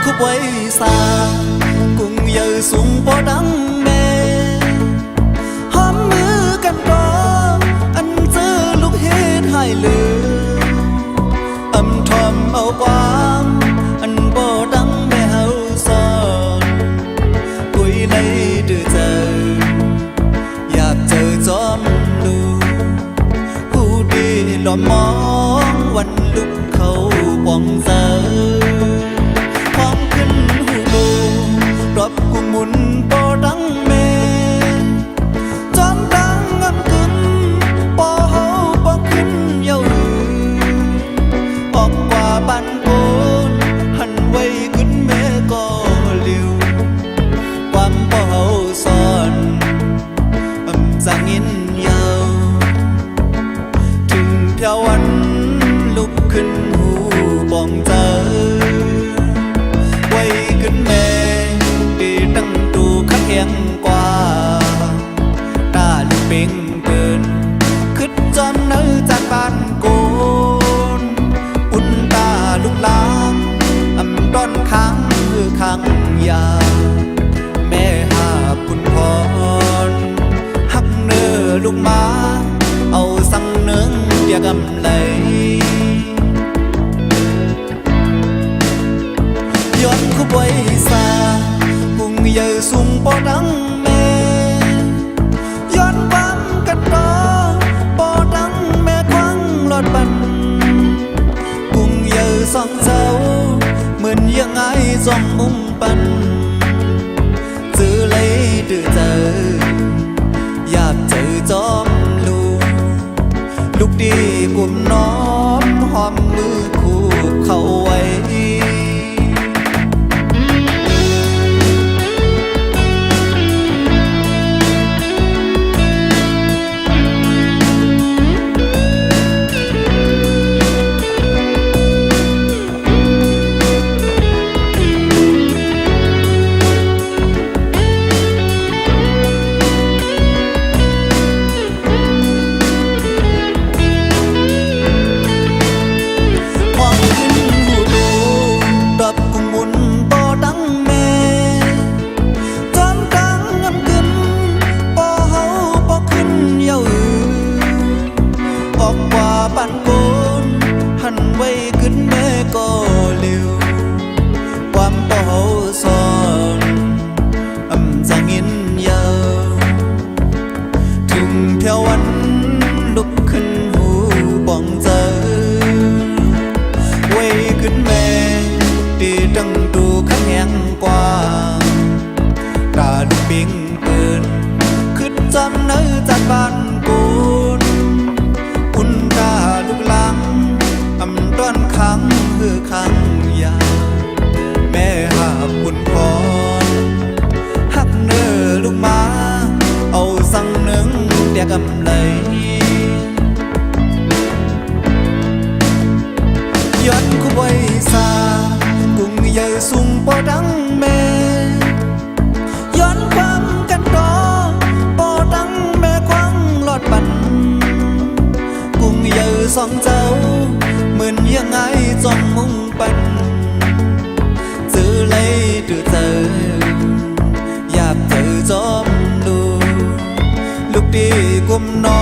khúc quay xa cùng giờ xuống bỏ đắng mê hôm mưa căn đó anh giữ lúc hết hai lửa âm thầm âu quang anh bỏ đắng mê hậu son cuối đây từ giờอยากเจอจอมดูผู้ดีหล่อมองวันลุกเขาปองเจอพร้อมขึ้นหูดูรบกุมุนปอดังเมจอมดังงำกึนปอเฮาปอขึ้นเยาหือออกกว่าบ้านโกนหันไว้ขึ้นแม่ก็เลี้ยวความปอเฮาซ่อนGiang nhauถึงเพียววันลุกขึ้นหูบองเจอไว้ขึ้นแม่ดีตั้งตูขัดแข็งกว่าตาลุกเป่งเกินขึ้นจอมเนื้อจากบ้านโกนอุ่นตาลุกล้างอำร้อนค้างคือค้างยาแม่หาปุ่นพรลูกมาเอาสั่งเนื้อเดียกำเลยย้อนคู่ไว้ซากุ้งเยอะสูงปอดังแม่ย้อนความกันต่อปอดังแม่ควังหลอดบันกุ้งเยอะสองเจ้าเหมือนยังไงจ้องมุมปันจื้อเลยดื้อเจออยากเจอจอมลูกดีกลุ่มน้อมหอมมือคู่เข้าไว้บ้านโกนหันไว้ขึ้นแม่ก็เลี้ยวความเป่าซ่อนจะงินยาวถึงเพียววันลุกขึ้นหูปองเจอไว้ขึ้นแม่ตีดังตูขัดแข็งกว่าตาลุกปิงเกินขึ้นจำเนื้อจากบ้านโกนลูกหลังต้อนขังคือขังยาแม่หาปุ่นพรหักเนื้อลูกมาเอาสั่งหนึ่งเดียกำเลยย้อนคู่ไว้ซากุ้งเยอะสูงปอดังแม่ย้อนความกันดอปอดังแม่ควังหลอดปันเยอะสองเจ้าเหมือนยังไงจ้องมุ่งปันจื้อเลยดื้อเจออยากเจอจอมดูลูกดีกุมน้อ